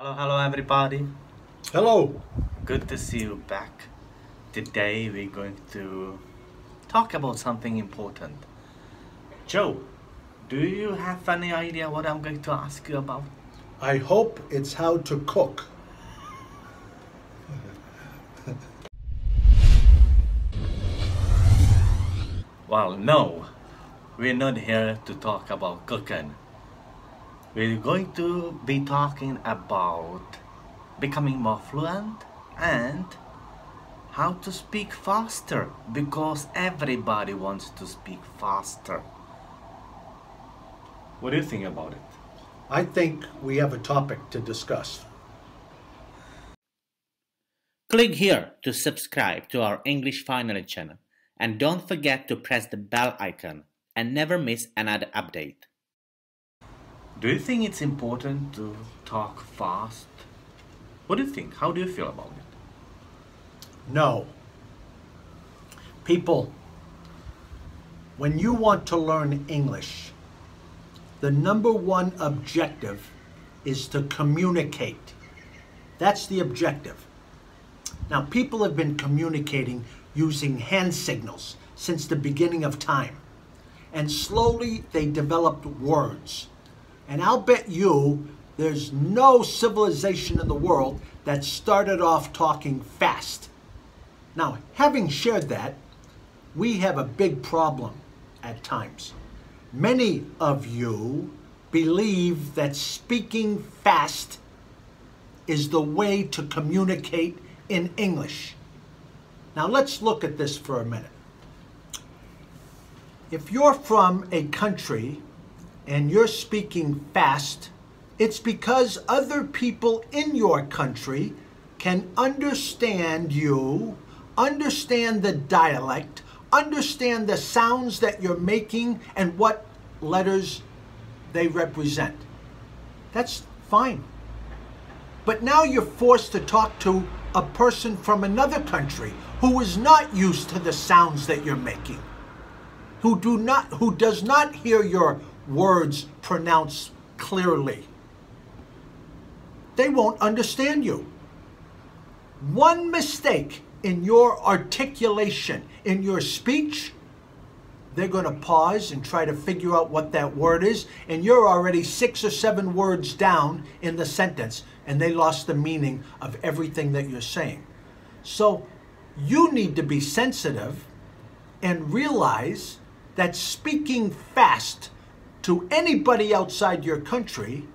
Hello everybody. Hello. Good to see you back. Today we're going to talk about something important. Joe, do you have any idea what I'm going to ask you about? I hope it's how to cook. Well, no. We're not here to talk about cooking. We're going to be talking about becoming more fluent and how to speak faster because everybody wants to speak faster. What do you think about it? I think we have a topic to discuss. Click here to subscribe to our English Finally channel and don't forget to press the bell icon and never miss another update. Do you think it's important to talk fast? What do you think? How do you feel about it? No. People, when you want to learn English, the number one objective is to communicate. That's the objective. Now, people have been communicating using hand signals since the beginning of time. And slowly they developed words. And I'll bet you there's no civilization in the world that started off talking fast. Now, having shared that, we have a big problem at times. Many of you believe that speaking fast is the way to communicate in English. Now, let's look at this for a minute. If you're from a country and you're speaking fast, it's because other people in your country can understand you, understand the dialect, understand the sounds that you're making and what letters they represent. That's fine. But now you're forced to talk to a person from another country who is not used to the sounds that you're making, who does not hear your words pronounced clearly. They won't understand you. One mistake in your articulation, in your speech, they're going to pause and try to figure out what that word is, and you're already 6 or 7 words down in the sentence, and they lost the meaning of everything that you're saying. So you need to be sensitive and realize that speaking fast to anybody outside your country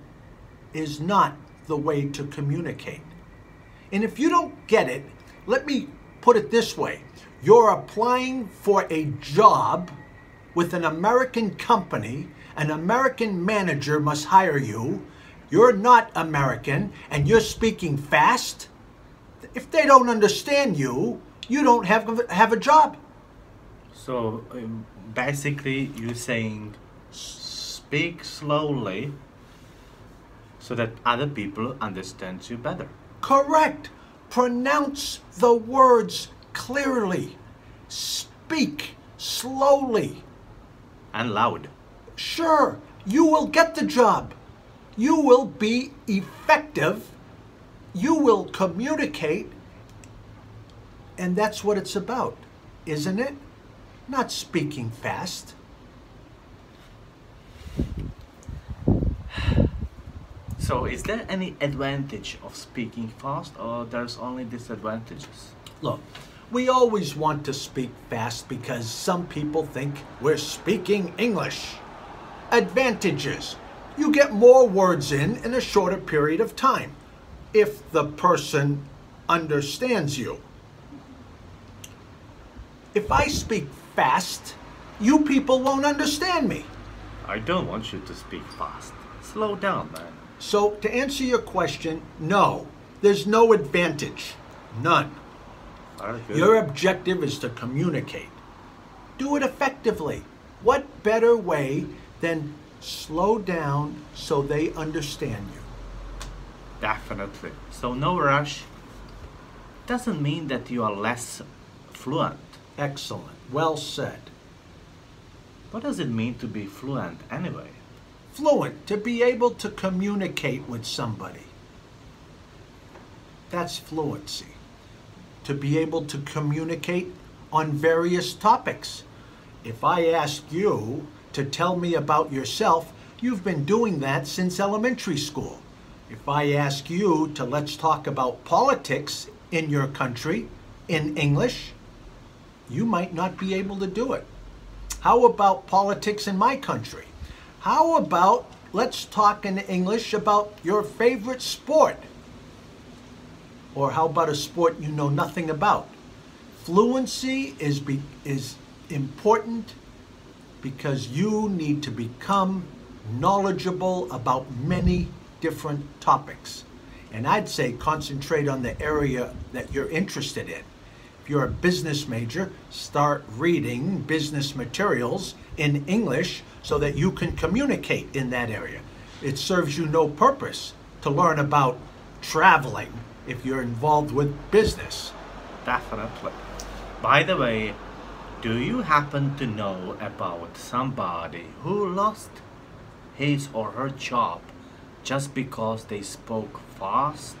is not the way to communicate. And if you don't get it, let me put it this way. You're applying for a job with an American company. An American manager must hire you. You're not American and you're speaking fast. If they don't understand you, you don't have a job. So basically you're saying speak slowly so that other people understand you better. Correct. Pronounce the words clearly. Speak slowly. And loud. Sure, you will get the job. You will be effective. You will communicate. And that's what it's about, isn't it? Not speaking fast. So is there any advantage of speaking fast or there's only disadvantages? Look, we always want to speak fast because some people think we're speaking English. Advantages. You get more words in a shorter period of time if the person understands you. If I speak fast, you people won't understand me. I don't want you to speak fast. Slow down, man. So to answer your question, no, there's no advantage. None. Very good. Your objective is to communicate. Do it effectively. What better way than slow down so they understand you? Definitely. So no rush. Doesn't mean that you are less fluent. Excellent. Well said. What does it mean to be fluent anyway? Fluent, to be able to communicate with somebody. That's fluency. To be able to communicate on various topics. If I ask you to tell me about yourself, you've been doing that since elementary school. If I ask you to let's talk about politics in your country in English, you might not be able to do it. How about politics in my country? How about let's talk in English about your favorite sport? Or how about a sport you know nothing about? Fluency is important because you need to become knowledgeable about many different topics. And I'd say concentrate on the area that you're interested in. If you're a business major, start reading business materials in English so that you can communicate in that area. It serves you no purpose to learn about traveling if you're involved with business. Definitely. By the way, do you happen to know about somebody who lost his or her job just because they spoke fast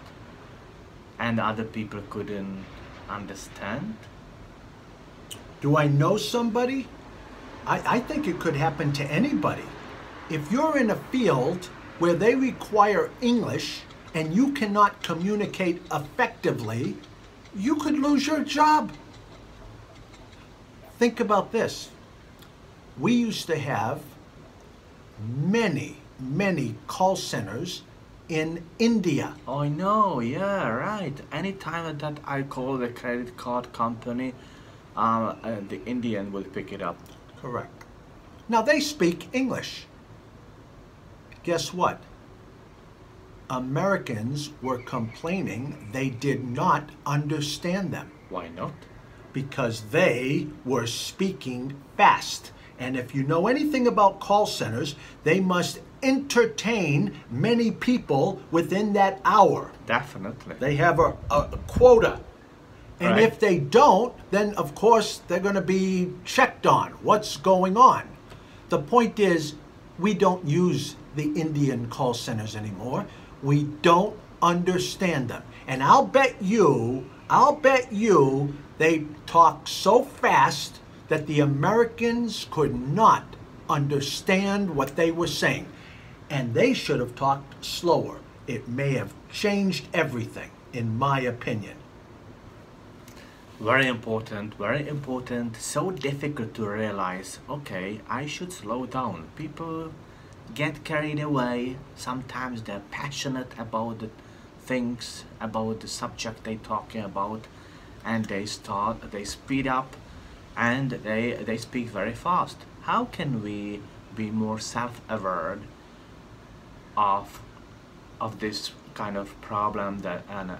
and other people couldn't understand? Do I know somebody? I think it could happen to anybody. If you're in a field where they require English and you cannot communicate effectively, you could lose your job. Think about this. We used to have many call centers in India. Oh, I know, yeah, right. Anytime that I call the credit card company, the Indian will pick it up. Correct. Now they speak English. Guess what? Americans were complaining they did not understand them. Why not? Because they were speaking fast. And if you know anything about call centers, they must entertain many people within that hour. Definitely. They have a quota. And Right. if they don't, then of course they're going to be checked on. What's going on? The point is, we don't use the Indian call centers anymore. We don't understand them. And I'll bet you they talk so fast that the Americans could not understand what they were saying. And they should have talked slower. It may have changed everything, in my opinion. Very important, very important. So difficult to realize, okay, I should slow down. People get carried away. Sometimes they're passionate about the things, about the subject they're talking about, and they speed up and they speak very fast. How can we be more self-aware of this kind of problem that and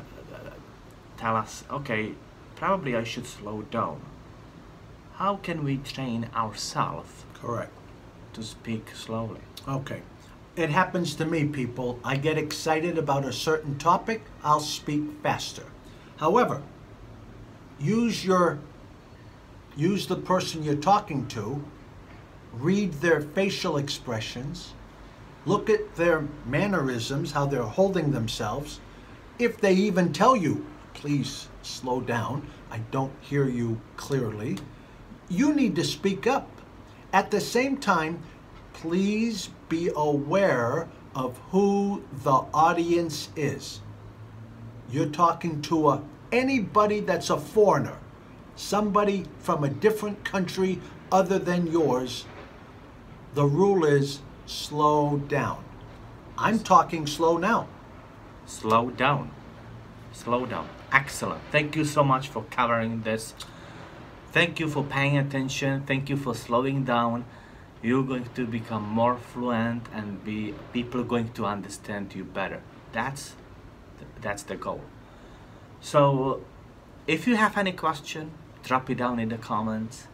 tell us, okay, probably I should slow down? How can we train ourselves Correct. to speak slowly? Okay. It happens to me, people. I get excited about a certain topic, I'll speak faster. However, use the person you're talking to, read their facial expressions, look at their mannerisms, how they're holding themselves. If they even tell you, please slow down, I don't hear you clearly, you need to speak up. At the same time, please be aware of who the audience is. You're talking to anybody that's a foreigner, somebody from a different country other than yours. The rule is slow down. I'm talking slow now. Slow down. Slow down. Excellent. Thank you so much for covering this. Thank you for paying attention. Thank you for slowing down. You're going to become more fluent and people are going to understand you better. That's the goal. So if you have any question, drop it down in the comments.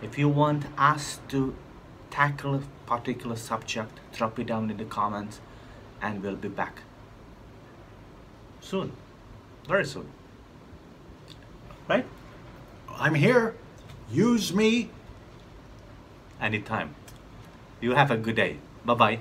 If you want us to tackle a particular subject, drop it down in the comments and we'll be back soon, very soon, right? I'm here. Use me. Anytime. You have a good day. Bye-bye.